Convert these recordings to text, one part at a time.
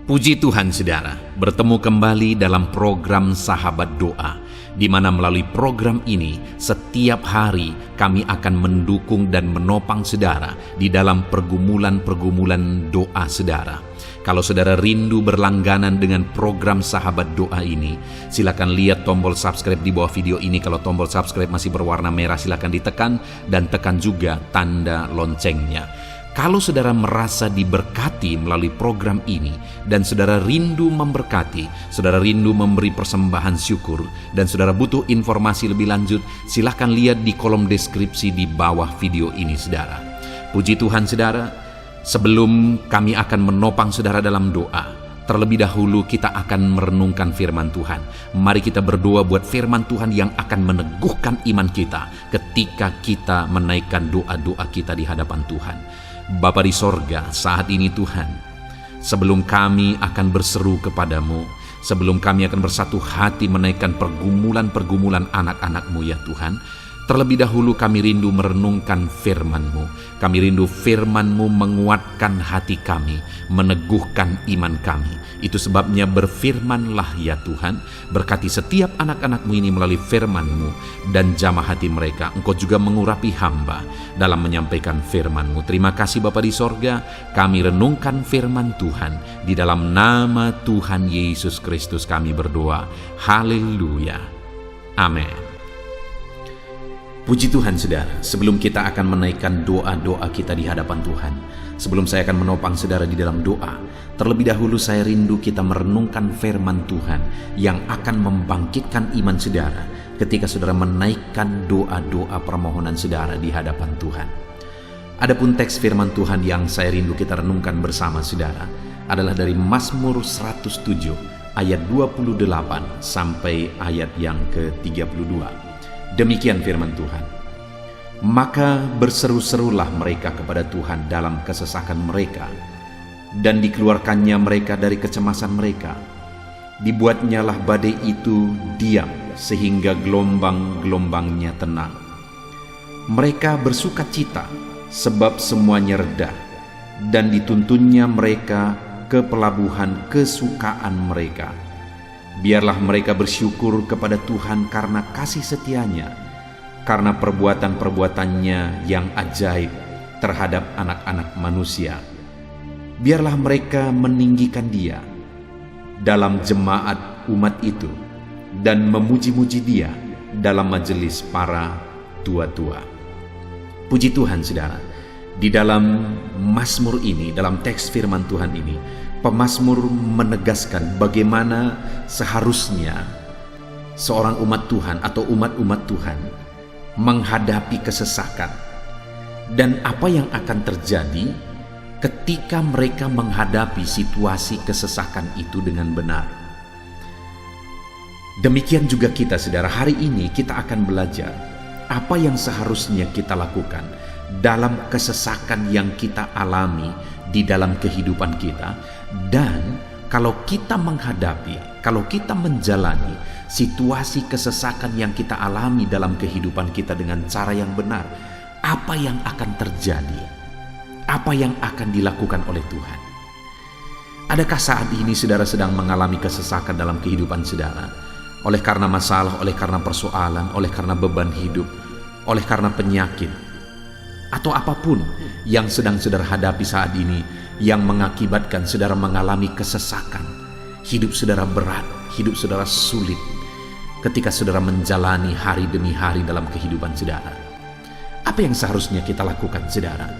Puji Tuhan saudara, bertemu kembali dalam program Sahabat Doa, di mana melalui program ini setiap hari kami akan mendukung dan menopang saudara di dalam pergumulan-pergumulan doa saudara. Kalau saudara rindu berlangganan dengan program Sahabat Doa ini, silakan lihat tombol subscribe di bawah video ini. Kalau tombol subscribe masih berwarna merah, silakan ditekan dan tekan juga tanda loncengnya. Kalau saudara merasa diberkati melalui program ini dan saudara rindu memberkati, saudara rindu memberi persembahan syukur, dan saudara butuh informasi lebih lanjut, silahkan lihat di kolom deskripsi di bawah video ini saudara. Puji Tuhan saudara, sebelum kami akan menopang saudara dalam doa, terlebih dahulu kita akan merenungkan firman Tuhan. Mari kita berdoa buat firman Tuhan yang akan meneguhkan iman kita ketika kita menaikkan doa-doa kita di hadapan Tuhan. Bapa di sorga, saat ini Tuhan, sebelum kami akan berseru kepadamu, sebelum kami akan bersatu hati menaikkan pergumulan-pergumulan anak-anak-Mu ya Tuhan, terlebih dahulu kami rindu merenungkan firman-Mu. Kami rindu firman-Mu menguatkan hati kami, meneguhkan iman kami. Itu sebabnya berfirmanlah ya Tuhan, berkati setiap anak-anak-Mu ini melalui firman-Mu, dan jamah hati mereka. Engkau juga mengurapi hamba dalam menyampaikan firman-Mu. Terima kasih Bapa di sorga, kami renungkan firman Tuhan. Di dalam nama Tuhan Yesus Kristus kami berdoa. Haleluya. Amin. Puji Tuhan saudara, sebelum kita akan menaikkan doa-doa kita di hadapan Tuhan, sebelum saya akan menopang saudara di dalam doa, terlebih dahulu saya rindu kita merenungkan firman Tuhan yang akan membangkitkan iman saudara ketika saudara menaikkan doa-doa permohonan saudara di hadapan Tuhan. Adapun teks firman Tuhan yang saya rindu kita renungkan bersama saudara adalah dari Mazmur 107 ayat 28 sampai ayat yang ke-32. Demikian firman Tuhan. Maka berseru-serulah mereka kepada Tuhan dalam kesesakan mereka, dan dikeluarkannya mereka dari kecemasan mereka. Dibuatnyalah badai itu diam, sehingga gelombang-gelombangnya tenang. Mereka bersukacita, sebab semuanya reda, dan dituntunnya mereka ke pelabuhan kesukaan mereka. Biarlah mereka bersyukur kepada Tuhan karena kasih setianya, karena perbuatan-perbuatannya yang ajaib terhadap anak-anak manusia. Biarlah mereka meninggikan Dia dalam jemaat umat itu, dan memuji-muji Dia dalam majelis para tua-tua. Puji Tuhan saudara, di dalam Mazmur ini, dalam teks firman Tuhan ini, pemazmur menegaskan bagaimana seharusnya seorang umat Tuhan atau umat-umat Tuhan menghadapi kesesakan, dan apa yang akan terjadi ketika mereka menghadapi situasi kesesakan itu dengan benar. Demikian juga kita saudara, hari ini kita akan belajar apa yang seharusnya kita lakukan dalam kesesakan yang kita alami di dalam kehidupan kita. Dan kalau kita menghadapi, kalau kita menjalani situasi kesesakan yang kita alami dalam kehidupan kita dengan cara yang benar, apa yang akan terjadi? Apa yang akan dilakukan oleh Tuhan? Adakah saat ini saudara sedang mengalami kesesakan dalam kehidupan saudara? Oleh karena masalah, oleh karena persoalan, oleh karena beban hidup, oleh karena penyakit, atau apapun yang sedang saudara hadapi saat ini, yang mengakibatkan saudara mengalami kesesakan. Hidup saudara berat, hidup saudara sulit ketika saudara menjalani hari demi hari dalam kehidupan saudara. Apa yang seharusnya kita lakukan saudara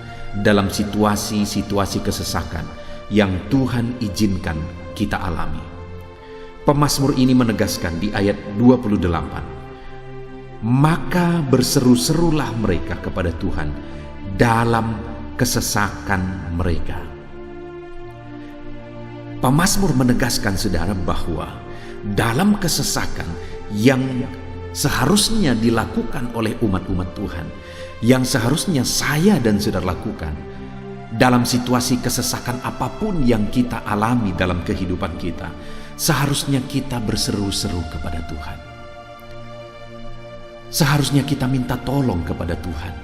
dalam situasi-situasi kesesakan yang Tuhan izinkan kita alami? Pemazmur ini menegaskan di ayat 28, maka berseru-serulah mereka kepada Tuhan dalam kesesakan mereka. Pemazmur menegaskan saudara bahwa dalam kesesakan yang seharusnya dilakukan oleh umat-umat Tuhan, yang seharusnya saya dan saudara lakukan dalam situasi kesesakan apapun yang kita alami dalam kehidupan kita, seharusnya kita berseru-seru kepada Tuhan. Seharusnya kita minta tolong kepada Tuhan.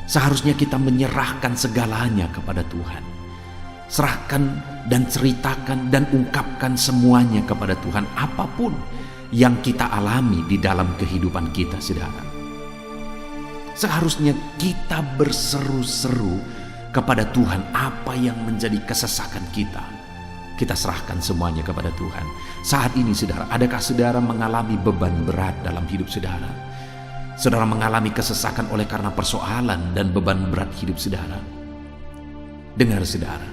Seharusnya kita menyerahkan segalanya kepada Tuhan. Serahkan dan ceritakan dan ungkapkan semuanya kepada Tuhan, apapun yang kita alami di dalam kehidupan kita, saudara. Seharusnya kita berseru-seru kepada Tuhan apa yang menjadi kesesakan kita. Kita serahkan semuanya kepada Tuhan. Saat ini, saudara, adakah saudara mengalami beban berat dalam hidup saudara? Saudara mengalami kesesakan oleh karena persoalan dan beban berat hidup saudara. Dengar, saudara,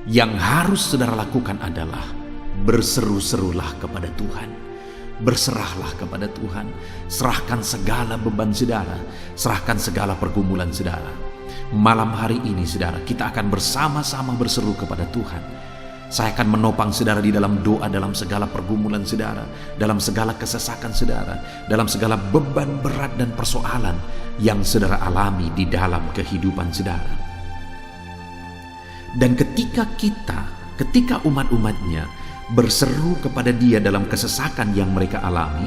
yang harus saudara lakukan adalah berseru-serulah kepada Tuhan. Berserahlah kepada Tuhan. Serahkan segala beban saudara, serahkan segala pergumulan saudara. Malam hari ini, saudara, kita akan bersama-sama berseru kepada Tuhan. Saya akan menopang saudara di dalam doa, dalam segala pergumulan saudara, dalam segala kesesakan saudara, dalam segala beban berat dan persoalan yang saudara alami di dalam kehidupan saudara. Dan ketika umat-umatnya berseru kepada Dia dalam kesesakan yang mereka alami,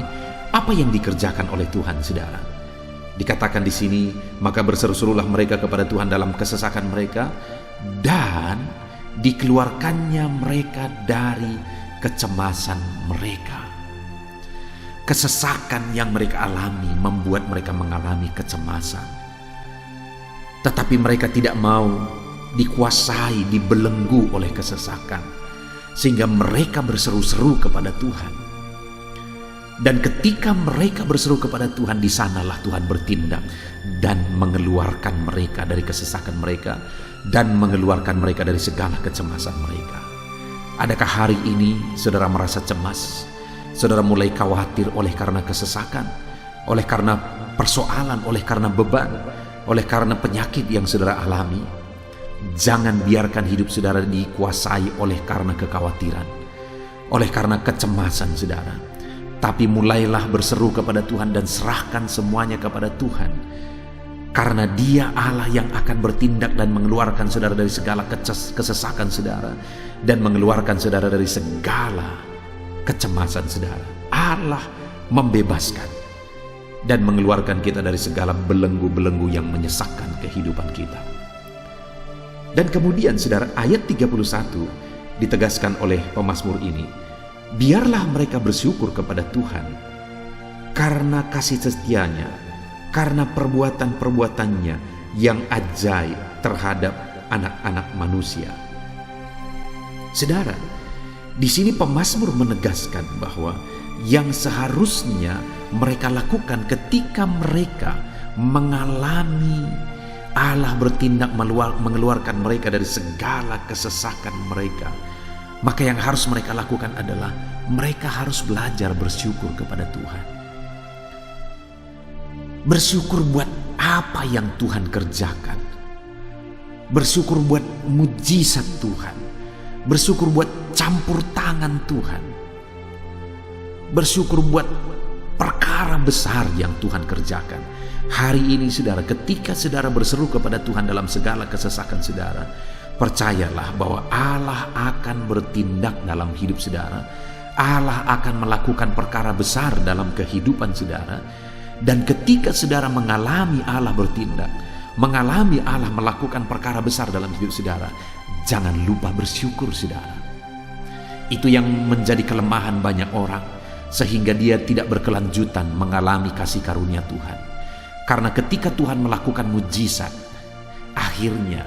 apa yang dikerjakan oleh Tuhan, saudara? Dikatakan di sini, maka berseru-serulah mereka kepada Tuhan dalam kesesakan mereka, dan dikeluarkannya mereka dari kecemasan mereka. Kesesakan yang mereka alami membuat mereka mengalami kecemasan. Tetapi mereka tidak mau dikuasai, dibelenggu oleh kesesakan, sehingga mereka berseru-seru kepada Tuhan. Dan ketika mereka berseru kepada Tuhan, di sanalah Tuhan bertindak dan mengeluarkan mereka dari kesesakan mereka dan mengeluarkan mereka dari segala kecemasan mereka. Adakah hari ini saudara merasa cemas? Saudara mulai khawatir oleh karena kesesakan, oleh karena persoalan, oleh karena beban, oleh karena penyakit yang saudara alami? Jangan biarkan hidup saudara dikuasai oleh karena kekhawatiran, oleh karena kecemasan saudara. Tapi mulailah berseru kepada Tuhan dan serahkan semuanya kepada Tuhan. Karena Dia Allah yang akan bertindak dan mengeluarkan saudara dari segala kesesakan saudara, dan mengeluarkan saudara dari segala kecemasan saudara. Allah membebaskan dan mengeluarkan kita dari segala belenggu-belenggu yang menyesakkan kehidupan kita. Dan kemudian, saudara, ayat 31 ditegaskan oleh pemazmur ini, biarlah mereka bersyukur kepada Tuhan karena kasih setianya, karena perbuatan-perbuatannya yang ajaib terhadap anak-anak manusia. Saudara, di sini pemazmur menegaskan bahwa yang seharusnya mereka lakukan ketika mereka mengalami Allah bertindak mengeluarkan mereka dari segala kesesakan mereka, maka yang harus mereka lakukan adalah mereka harus belajar bersyukur kepada Tuhan. Bersyukur buat apa yang Tuhan kerjakan. Bersyukur buat mujizat Tuhan. Bersyukur buat campur tangan Tuhan. Bersyukur buat perkara besar yang Tuhan kerjakan. Hari ini, saudara, ketika saudara berseru kepada Tuhan dalam segala kesesakan saudara, percayalah bahwa Allah akan bertindak dalam hidup saudara. Allah akan melakukan perkara besar dalam kehidupan saudara. Dan ketika saudara mengalami Allah bertindak, mengalami Allah melakukan perkara besar dalam hidup saudara, jangan lupa bersyukur, saudara. Itu yang menjadi kelemahan banyak orang, sehingga dia tidak berkelanjutan mengalami kasih karunia Tuhan. Karena ketika Tuhan melakukan mujizat, akhirnya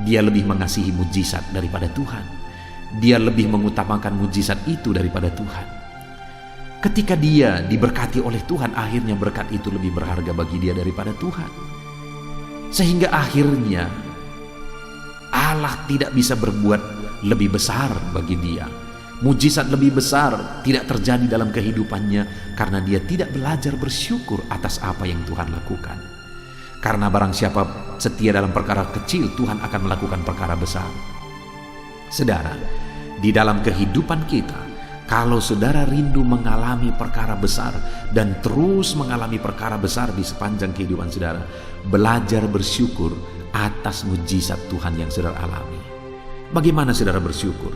dia lebih mengasihi mujizat daripada Tuhan. Dia lebih mengutamakan mujizat itu daripada Tuhan. Ketika dia diberkati oleh Tuhan, akhirnya berkat itu lebih berharga bagi dia daripada Tuhan. Sehingga akhirnya Allah tidak bisa berbuat lebih besar bagi dia. Mujizat lebih besar tidak terjadi dalam kehidupannya karena dia tidak belajar bersyukur atas apa yang Tuhan lakukan. Karena barang siapa setia dalam perkara kecil, Tuhan akan melakukan perkara besar. Saudara, di dalam kehidupan kita, kalau saudara rindu mengalami perkara besar dan terus mengalami perkara besar di sepanjang kehidupan saudara, belajar bersyukur atas mujizat Tuhan yang saudara alami. Bagaimana saudara bersyukur?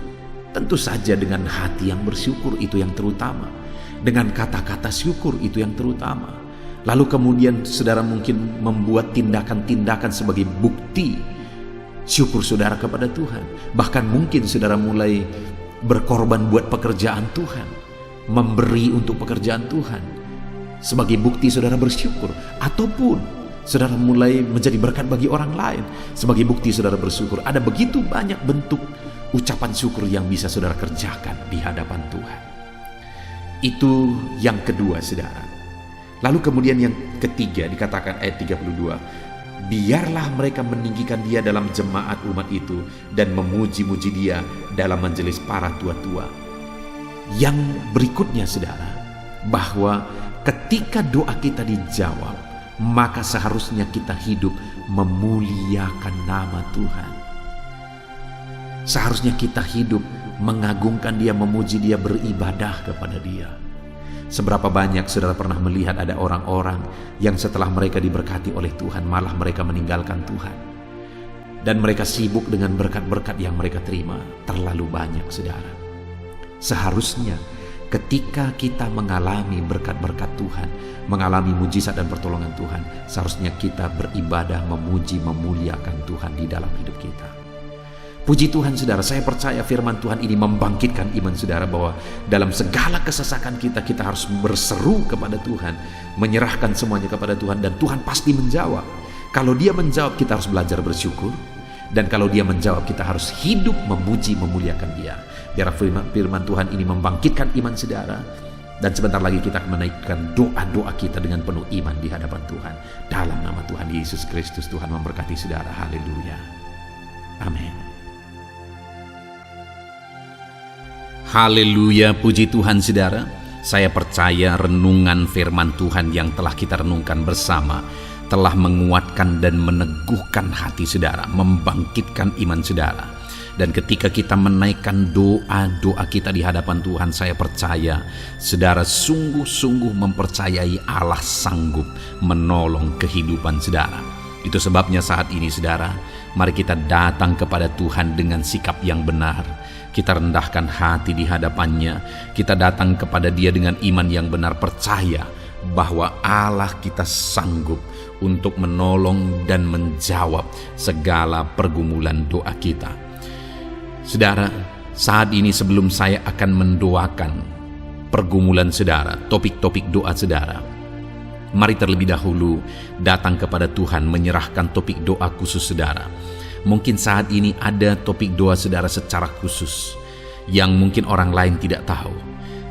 Tentu saja dengan hati yang bersyukur, itu yang terutama. Dengan kata-kata syukur, itu yang terutama. Lalu kemudian saudara mungkin membuat tindakan-tindakan sebagai bukti syukur saudara kepada Tuhan. Bahkan mungkin saudara mulai berkorban buat pekerjaan Tuhan, memberi untuk pekerjaan Tuhan sebagai bukti saudara bersyukur, ataupun saudara mulai menjadi berkat bagi orang lain sebagai bukti saudara bersyukur. Ada begitu banyak bentuk ucapan syukur yang bisa saudara kerjakan di hadapan Tuhan. Itu yang kedua saudara. Lalu kemudian yang ketiga dikatakan ayat 32, biarlah mereka meninggikan dia dalam jemaat umat itu dan memuji-muji dia dalam majelis para tua-tua. Yang berikutnya saudara, bahwa ketika doa kita dijawab, maka seharusnya kita hidup memuliakan nama Tuhan. Seharusnya kita hidup mengagungkan dia, memuji dia, beribadah kepada dia. Seberapa banyak saudara pernah melihat ada orang-orang yang setelah mereka diberkati oleh Tuhan, malah mereka meninggalkan Tuhan. Dan mereka sibuk dengan berkat-berkat yang mereka terima. Terlalu banyak saudara. Seharusnya ketika kita mengalami berkat-berkat Tuhan, mengalami mujizat dan pertolongan Tuhan, seharusnya kita beribadah, memuji, memuliakan Tuhan di dalam hidup kita. Puji Tuhan saudara, saya percaya firman Tuhan ini membangkitkan iman saudara, bahwa dalam segala kesesakan kita, kita harus berseru kepada Tuhan, menyerahkan semuanya kepada Tuhan, dan Tuhan pasti menjawab. Kalau dia menjawab, kita harus belajar bersyukur, dan kalau dia menjawab, kita harus hidup memuji, memuliakan dia. Biar firman Tuhan ini membangkitkan iman saudara, dan sebentar lagi kita akan menaikkan doa-doa kita dengan penuh iman di hadapan Tuhan. Dalam nama Tuhan Yesus Kristus, Tuhan memberkati saudara. Haleluya. Amin. Haleluya, puji Tuhan saudara. Saya percaya renungan firman Tuhan yang telah kita renungkan bersama telah menguatkan dan meneguhkan hati saudara, membangkitkan iman saudara. Dan ketika kita menaikkan doa-doa kita di hadapan Tuhan, saya percaya saudara sungguh-sungguh mempercayai Allah sanggup menolong kehidupan saudara. Itu sebabnya saat ini saudara, mari kita datang kepada Tuhan dengan sikap yang benar. Kita rendahkan hati di hadapannya. Kita datang kepada dia dengan iman yang benar, percaya bahwa Allah kita sanggup untuk menolong dan menjawab segala pergumulan doa kita. Saudara, saat ini sebelum saya akan mendoakan pergumulan saudara, topik-topik doa saudara, mari terlebih dahulu datang kepada Tuhan, menyerahkan topik doa khusus saudara. Mungkin saat ini ada topik doa saudara secara khusus yang mungkin orang lain tidak tahu.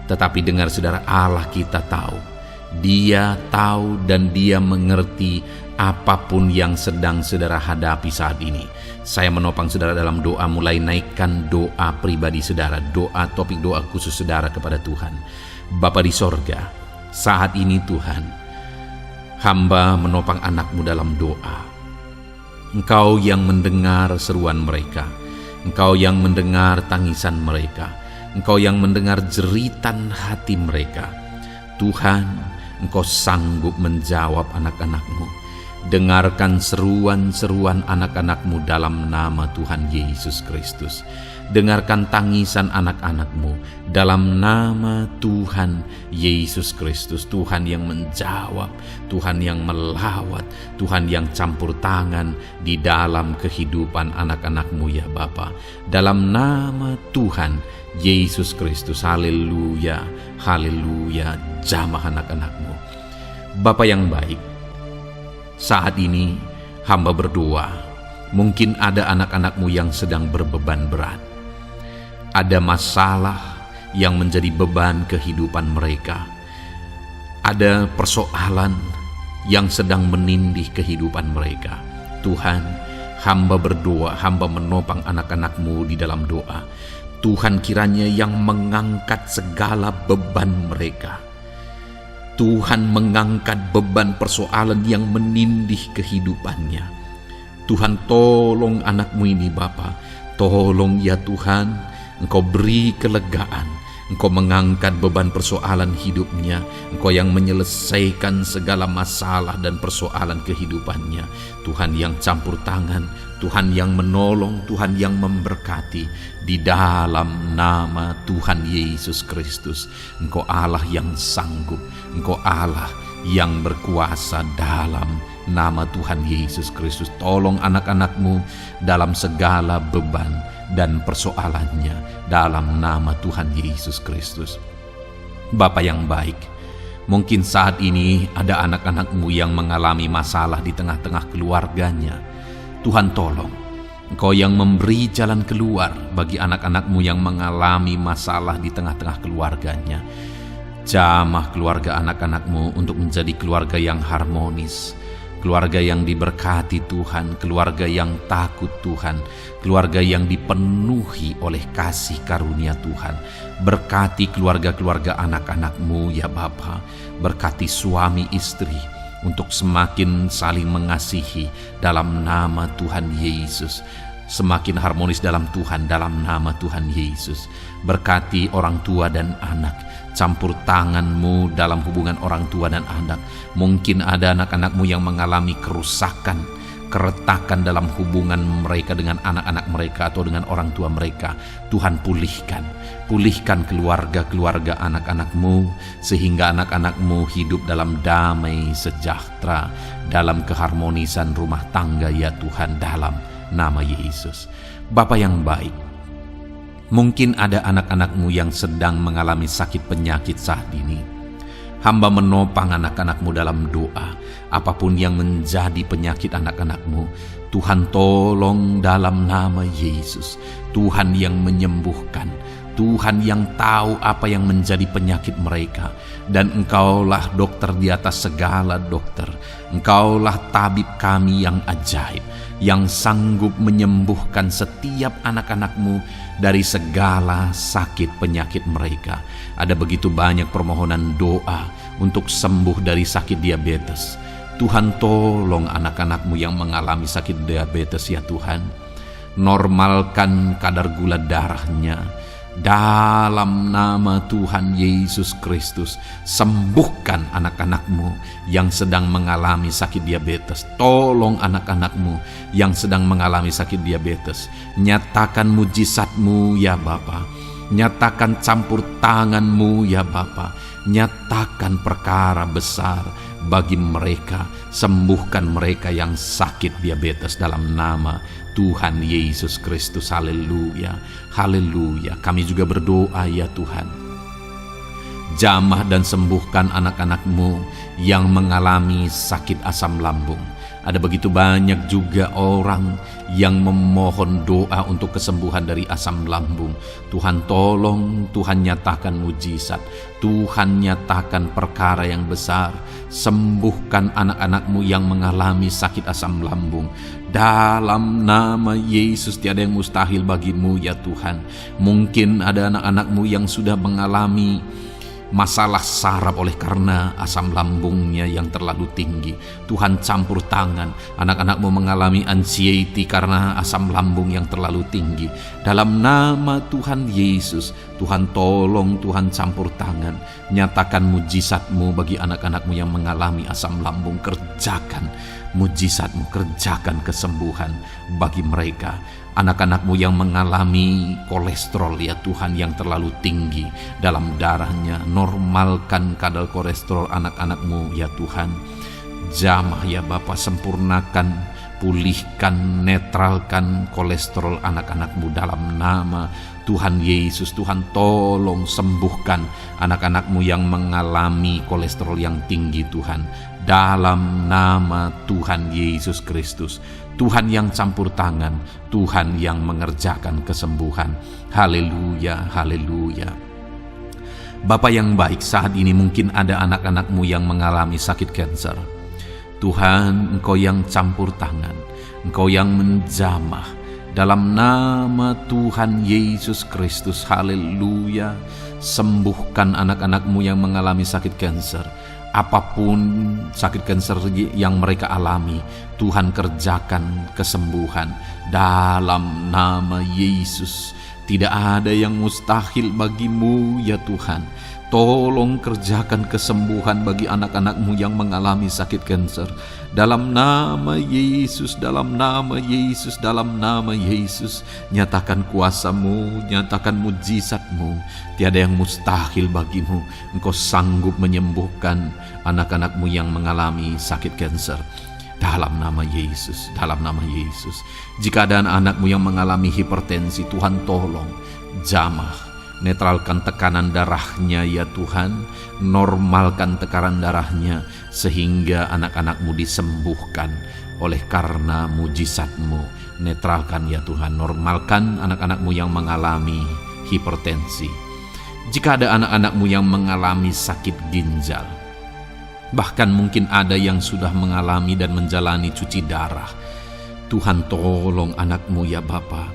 Tetapi dengar saudara, Allah kita tahu. Dia tahu dan dia mengerti apapun yang sedang saudara hadapi saat ini. Saya menopang saudara dalam doa, mulai naikkan doa pribadi saudara, doa topik doa khusus saudara kepada Tuhan. Bapa di sorga, saat ini Tuhan, hamba menopang anakmu dalam doa. Engkau yang mendengar seruan mereka, Engkau yang mendengar tangisan mereka, Engkau yang mendengar jeritan hati mereka. Tuhan, Engkau sanggup menjawab anak-anakmu. Dengarkan seruan-seruan anak-anakmu dalam nama Tuhan Yesus Kristus. Dengarkan tangisan anak-anakmu dalam nama Tuhan Yesus Kristus. Tuhan yang menjawab, Tuhan yang melawat, Tuhan yang campur tangan di dalam kehidupan anak-anakmu ya Bapa. Dalam nama Tuhan Yesus Kristus. Haleluya, haleluya. Jamah anak-anakmu. Bapa yang baik, saat ini hamba berdoa, mungkin ada anak-anakmu yang sedang berbeban berat. Ada masalah yang menjadi beban kehidupan mereka. Ada persoalan yang sedang menindih kehidupan mereka. Tuhan, hamba berdoa, hamba menopang anak-anakmu di dalam doa. Tuhan kiranya yang mengangkat segala beban mereka. Tuhan mengangkat beban persoalan yang menindih kehidupannya. Tuhan, tolong anakmu ini Bapa. Tolong ya Tuhan, Engkau beri kelegaan. Engkau mengangkat beban persoalan hidupnya. Engkau yang menyelesaikan segala masalah dan persoalan kehidupannya. Tuhan yang campur tangan, Tuhan yang menolong, Tuhan yang memberkati. Di dalam nama Tuhan Yesus Kristus, Engkau Allah yang sanggup, Engkau Allah yang berkuasa dalam nama Tuhan Yesus Kristus. Tolong anak-anak-Mu dalam segala beban dan persoalannya dalam nama Tuhan Yesus Kristus. Bapa yang baik, mungkin saat ini ada anak-anak-Mu yang mengalami masalah di tengah-tengah keluarganya. Tuhan tolong, Engkau yang memberi jalan keluar bagi anak-anak-Mu yang mengalami masalah di tengah-tengah keluarganya. Jamah keluarga anak-anak-Mu untuk menjadi keluarga yang harmonis, keluarga yang diberkati Tuhan, keluarga yang takut Tuhan, keluarga yang dipenuhi oleh kasih karunia Tuhan. Berkati keluarga-keluarga anak-anak-Mu ya Bapa, berkati suami istri untuk semakin saling mengasihi dalam nama Tuhan Yesus, semakin harmonis dalam Tuhan dalam nama Tuhan Yesus. Berkati orang tua dan anak, campur tangan-Mu dalam hubungan orang tua dan anak. Mungkin ada anak-anak-Mu yang mengalami kerusakan, keretakan dalam hubungan mereka dengan anak-anak mereka atau dengan orang tua mereka. Tuhan pulihkan keluarga-keluarga anak-anak-Mu, sehingga anak-anak-Mu hidup dalam damai sejahtera, dalam keharmonisan rumah tangga ya Tuhan, dalam nama Yesus. Bapa yang baik, mungkin ada anak-anak-Mu yang sedang mengalami sakit penyakit saat ini. Hamba menopang anak-anak-Mu dalam doa. Apapun yang menjadi penyakit anak-anak-Mu, Tuhan tolong dalam nama Yesus. Tuhan yang menyembuhkan, Tuhan yang tahu apa yang menjadi penyakit mereka. Dan Engkaulah dokter di atas segala dokter. Engkaulah tabib kami yang ajaib, yang sanggup menyembuhkan setiap anak-anak-Mu dari segala sakit penyakit mereka. Ada begitu banyak permohonan doa untuk sembuh dari sakit diabetes. Tuhan tolong anak-anak-Mu yang mengalami sakit diabetes ya Tuhan. Normalkan kadar gula darahnya dalam nama Tuhan Yesus Kristus. Sembuhkan anak-anak-Mu yang sedang mengalami sakit diabetes. Tolong anak-anak-Mu yang sedang mengalami sakit diabetes. Nyatakan mujizat-Mu ya Bapa. Nyatakan campur tangan-Mu ya Bapa. Nyatakan perkara besar bagi mereka. Sembuhkan mereka yang sakit diabetes dalam nama Tuhan Yesus Kristus. Haleluya, haleluya. Kami juga berdoa ya Tuhan, jamah dan sembuhkan anak-anak-Mu yang mengalami sakit asam lambung. Ada begitu banyak juga orang yang memohon doa untuk kesembuhan dari asam lambung. Tuhan tolong, Tuhan nyatakan mujizat, Tuhan nyatakan perkara yang besar. Sembuhkan anak-anak-Mu yang mengalami sakit asam lambung. Dalam nama Yesus, tiada yang mustahil bagi-Mu ya Tuhan. Mungkin ada anak-anak-Mu yang sudah mengalami masalah saraf oleh karena asam lambungnya yang terlalu tinggi. Tuhan campur tangan. Anak-anak-Mu mengalami anxiety karena asam lambung yang terlalu tinggi. Dalam nama Tuhan Yesus, Tuhan tolong, Tuhan campur tangan. Nyatakan mujizat-Mu bagi anak-anak-Mu yang mengalami asam lambung. Kerjakan mujizat-Mu, kerjakan kesembuhan bagi mereka. Anak-anak-Mu yang mengalami kolesterol ya Tuhan yang terlalu tinggi dalam darahnya, normalkan kadar kolesterol anak-anak-Mu ya Tuhan. Jamah ya Bapa, sempurnakan, pulihkan, netralkan kolesterol anak-anak-Mu dalam nama Tuhan Yesus. Tuhan tolong sembuhkan anak-anak-Mu yang mengalami kolesterol yang tinggi Tuhan, dalam nama Tuhan Yesus Kristus. Tuhan yang campur tangan, Tuhan yang mengerjakan kesembuhan. Haleluya, haleluya. Bapa yang baik, saat ini mungkin ada anak-anak-Mu yang mengalami sakit kanker. Tuhan, Engkau yang campur tangan, Engkau yang menjamah, dalam nama Tuhan Yesus Kristus. Haleluya. Sembuhkan anak-anak-Mu yang mengalami sakit kanker. Apapun sakit kanker yang mereka alami, Tuhan kerjakan kesembuhan dalam nama Yesus. Tidak ada yang mustahil bagi-Mu ya Tuhan. Tolong kerjakan kesembuhan bagi anak-anak-Mu yang mengalami sakit kanker. Dalam nama Yesus, dalam nama Yesus, dalam nama Yesus. Nyatakan kuasa-Mu, nyatakan mujizat-Mu. Tiada yang mustahil bagi-Mu. Engkau sanggup menyembuhkan anak-anak-Mu yang mengalami sakit kanker. dalam nama Yesus, dalam nama Yesus. Jika ada anak-anakmu yang mengalami hipertensi, Tuhan tolong jamah, netralkan tekanan darahnya ya Tuhan, normalkan tekanan darahnya sehingga anak-anakmu disembuhkan oleh karena mujizat-Mu. Netralkan ya Tuhan, normalkan anak-anakmu yang mengalami hipertensi. Jika ada anak-anakmu yang mengalami sakit ginjal, bahkan mungkin ada yang sudah mengalami dan menjalani cuci darah, Tuhan tolong anakmu ya Bapa.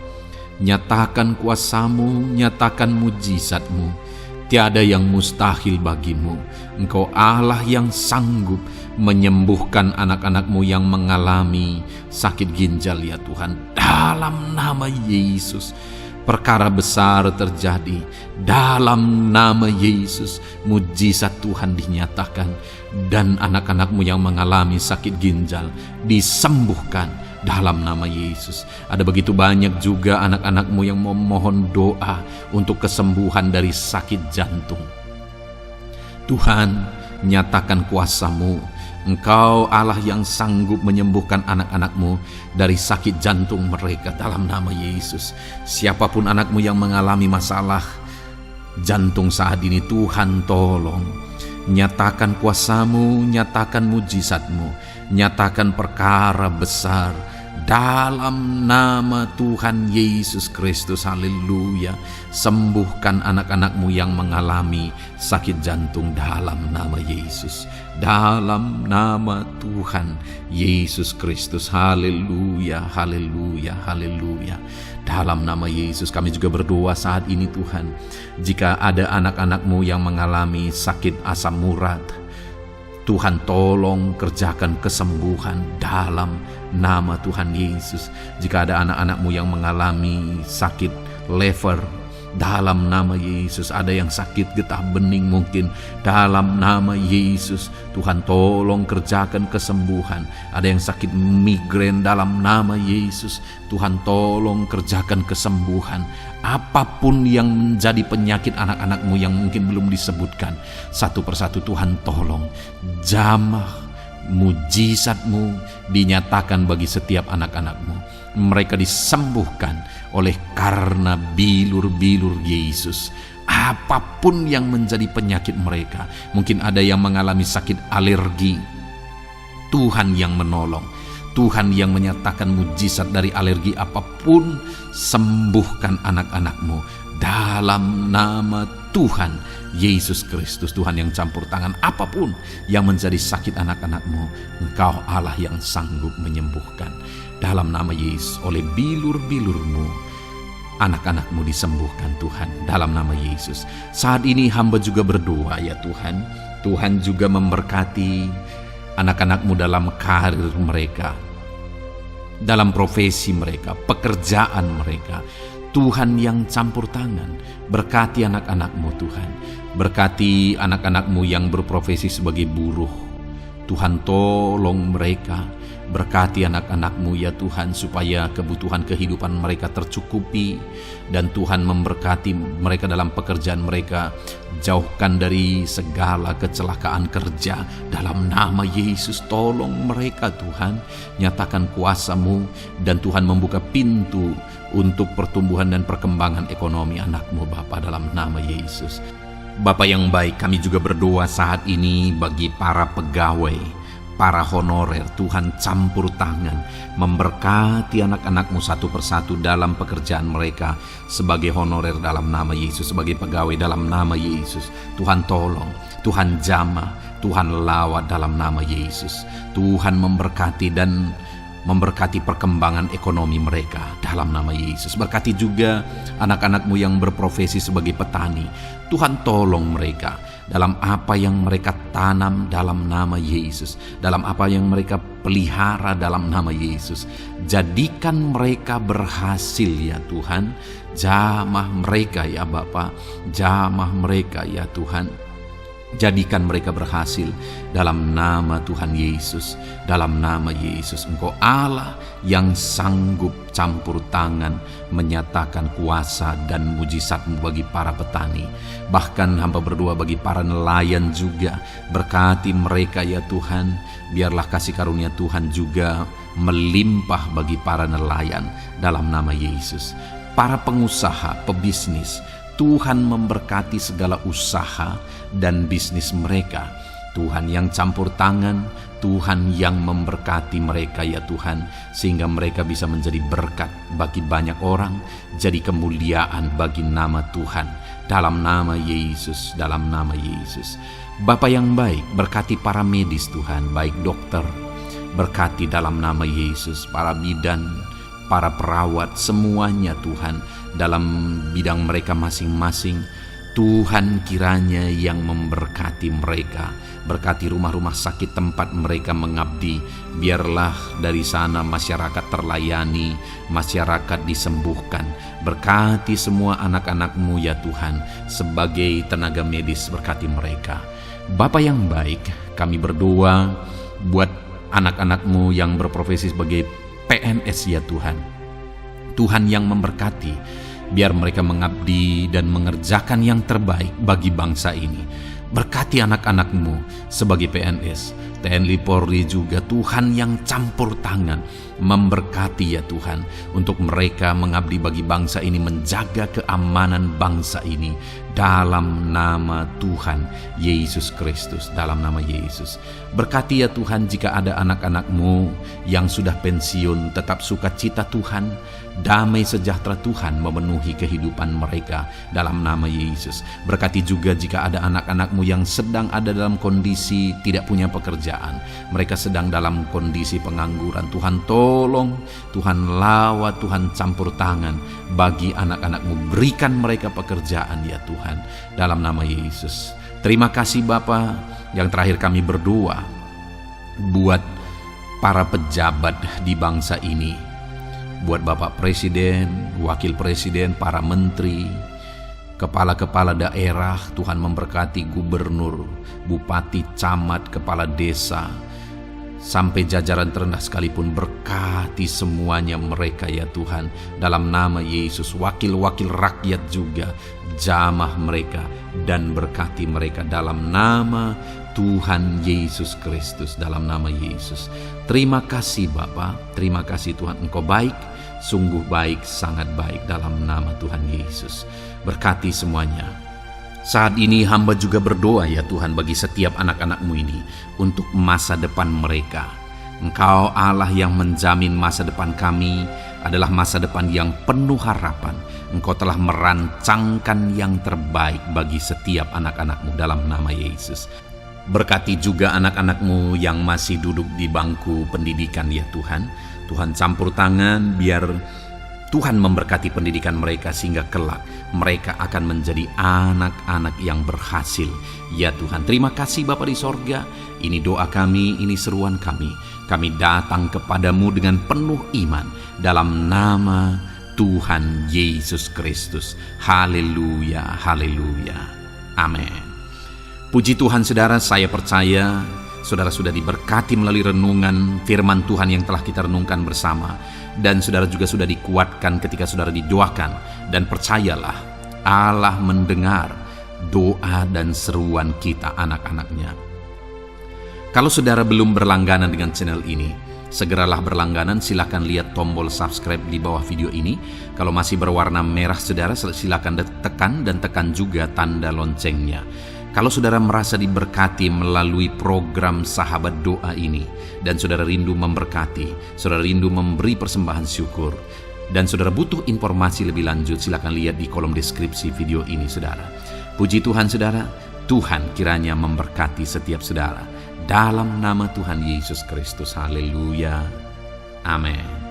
Nyatakan kuasa-Mu, nyatakan mujizat-Mu. Tiada yang mustahil bagimu. Engkau Allah yang sanggup menyembuhkan anak-anakmu yang mengalami sakit ginjal ya Tuhan. Dalam nama Yesus, perkara besar terjadi. Dalam nama Yesus, mujizat Tuhan dinyatakan. Dan anak-anakmu yang mengalami sakit ginjal disembuhkan dalam nama Yesus. Ada begitu banyak juga anak-anakmu yang memohon doa untuk kesembuhan dari sakit jantung. Tuhan, nyatakan kuasa-Mu. Engkau Allah yang sanggup menyembuhkan anak-anakmu dari sakit jantung mereka dalam nama Yesus. Siapapun anakmu yang mengalami masalah jantung saat ini, Tuhan tolong. Nyatakan kuasa-Mu, nyatakan mujizat-Mu, nyatakan perkara besar dalam nama Tuhan Yesus Kristus. Haleluya. Sembuhkan anak-anakmu yang mengalami sakit jantung dalam nama Yesus, dalam nama Tuhan Yesus Kristus. Haleluya, haleluya, haleluya. Dalam nama Yesus kami juga berdoa saat ini Tuhan, jika ada anak-anakmu yang mengalami sakit asam urat, Tuhan tolong kerjakan kesembuhan dalam nama Tuhan Yesus. Jika ada anak-anakmu yang mengalami sakit liver, dalam nama Yesus. Ada yang sakit getah bening mungkin, dalam nama Yesus Tuhan tolong kerjakan kesembuhan. Ada yang sakit migrain, dalam nama Yesus Tuhan tolong kerjakan kesembuhan. Apapun yang menjadi penyakit anak-anakmu yang mungkin belum disebutkan, satu persatu Tuhan tolong jamah mujizat-Mu dinyatakan bagi setiap anak-anakmu. Mereka disembuhkan oleh karena bilur-bilur Yesus. Apapun yang menjadi penyakit mereka, mungkin ada yang mengalami sakit alergi, Tuhan yang menolong, Tuhan yang menyatakan mujizat dari alergi apapun. Sembuhkan anak-anakmu dalam nama Tuhan Yesus Kristus. Tuhan yang campur tangan apapun yang menjadi sakit anak-anakmu, Engkau Allah yang sanggup menyembuhkan. Dalam nama Yesus, oleh bilur-bilur-Mu anak-anakmu disembuhkan Tuhan, dalam nama Yesus. Saat ini hamba juga berdoa ya Tuhan, Tuhan juga memberkati anak-anakmu dalam karir mereka, dalam profesi mereka, pekerjaan mereka. Tuhan yang campur tangan, berkati anak-anakmu Tuhan. Berkati anak-anakmu yang berprofesi sebagai buruh, Tuhan tolong mereka. Berkati anak-anakmu ya Tuhan, supaya kebutuhan kehidupan mereka tercukupi. Dan Tuhan memberkati mereka dalam pekerjaan mereka. Jauhkan dari segala kecelakaan kerja dalam nama Yesus. Tolong mereka Tuhan, nyatakan kuasa-Mu. Dan Tuhan membuka pintu untuk pertumbuhan dan perkembangan ekonomi anakmu Bapa, dalam nama Yesus. Bapa yang baik, kami juga berdoa saat ini bagi para pegawai, para honorer. Tuhan campur tangan, memberkati anak-anakmu satu persatu dalam pekerjaan mereka sebagai honorer dalam nama Yesus, sebagai pegawai dalam nama Yesus. Tuhan tolong, Tuhan jamah, Tuhan lawat dalam nama Yesus. Tuhan memberkati dan memberkati perkembangan ekonomi mereka dalam nama Yesus. Berkati juga anak-anakmu yang berprofesi sebagai petani. Tuhan tolong mereka dalam apa yang mereka tanam dalam nama Yesus, dalam apa yang mereka pelihara dalam nama Yesus. Jadikan mereka berhasil ya Tuhan. Jamah mereka ya Bapa, jamah mereka ya Tuhan. Jadikan mereka berhasil dalam nama Tuhan Yesus. Dalam nama Yesus, Engkau Allah yang sanggup campur tangan menyatakan kuasa dan mujizat-Mu bagi para petani. Bahkan hamba berdoa bagi para nelayan juga. Berkati mereka ya Tuhan. Biarlah kasih karunia Tuhan juga melimpah bagi para nelayan dalam nama Yesus. Para pengusaha, pebisnis, Tuhan memberkati segala usaha dan bisnis mereka. Tuhan yang campur tangan, Tuhan yang memberkati mereka ya Tuhan, sehingga mereka bisa menjadi berkat bagi banyak orang, jadi kemuliaan bagi nama Tuhan. Dalam nama Yesus, dalam nama Yesus. Bapa yang baik, berkati para medis Tuhan, baik dokter, berkati dalam nama Yesus, para bidan, para perawat, semuanya Tuhan, dalam bidang mereka masing-masing. Tuhan kiranya yang memberkati mereka. Berkati rumah-rumah sakit tempat mereka mengabdi. Biarlah dari sana masyarakat terlayani, masyarakat disembuhkan. Berkati semua anak-anak-Mu ya Tuhan, sebagai tenaga medis berkati mereka. Bapa yang baik, kami berdoa buat anak-anak-Mu yang berprofesi sebagai PNS ya Tuhan. Tuhan yang memberkati, biar mereka mengabdi dan mengerjakan yang terbaik bagi bangsa ini. Berkati anak-anak-Mu sebagai PNS, TNI Polri juga, Tuhan yang campur tangan memberkati ya Tuhan, untuk mereka mengabdi bagi bangsa ini, menjaga keamanan bangsa ini dalam nama Tuhan Yesus Kristus, dalam nama Yesus. Berkati ya Tuhan, jika ada anak-anak-Mu yang sudah pensiun, tetap sukacita Tuhan, damai sejahtera Tuhan memenuhi kehidupan mereka dalam nama Yesus. Berkati juga jika ada anak-anak-Mu yang sedang ada dalam kondisi tidak punya pekerjaan, mereka sedang dalam kondisi pengangguran. Tuhan tolong, Tuhan lawat, Tuhan campur tangan bagi anak-anak-Mu, berikan mereka pekerjaan ya Tuhan, dalam nama Yesus. Terima kasih Bapa. Yang terakhir kami berdoa buat para pejabat di bangsa ini, buat Bapak Presiden, Wakil Presiden, para menteri, kepala-kepala daerah. Tuhan memberkati gubernur, bupati, camat, kepala desa, sampai jajaran terendah sekalipun. Berkati semuanya mereka ya Tuhan, dalam nama Yesus. Wakil-wakil rakyat juga, jamah mereka dan berkati mereka dalam nama Tuhan Yesus Kristus, dalam nama Yesus. Terima kasih Bapa, terima kasih Tuhan, Engkau baik, sungguh baik, sangat baik, dalam nama Tuhan Yesus. Berkati semuanya. Saat ini hamba juga berdoa ya Tuhan bagi setiap anak-anak-Mu ini, untuk masa depan mereka. Engkau Allah yang menjamin masa depan kami adalah masa depan yang penuh harapan. Engkau telah merancangkan yang terbaik bagi setiap anak-anak-Mu dalam nama Yesus. Berkati juga anak-anak-Mu yang masih duduk di bangku pendidikan ya Tuhan. Tuhan campur tangan, biar Tuhan memberkati pendidikan mereka, sehingga kelak mereka akan menjadi anak-anak yang berhasil ya Tuhan. Terima kasih Bapa di sorga. Ini doa kami, ini seruan kami. Kami datang kepadamu dengan penuh iman dalam nama Tuhan Yesus Kristus. Haleluya, haleluya, amin. Puji Tuhan saudara, saya percaya saudara sudah diberkati melalui renungan firman Tuhan yang telah kita renungkan bersama. Dan saudara juga sudah dikuatkan ketika saudara didoakan. Dan percayalah, Allah mendengar doa dan seruan kita anak-anaknya. Kalau saudara belum berlangganan dengan channel ini, segeralah berlangganan. Silakan lihat tombol subscribe di bawah video ini. Kalau masih berwarna merah saudara, silakan tekan, dan tekan juga tanda loncengnya. Kalau saudara merasa diberkati melalui program Sahabat Doa ini, dan saudara rindu memberkati, saudara rindu memberi persembahan syukur, dan saudara butuh informasi lebih lanjut, silakan lihat di kolom deskripsi video ini saudara. Puji Tuhan saudara, Tuhan kiranya memberkati setiap saudara. Dalam nama Tuhan Yesus Kristus, haleluya, amin.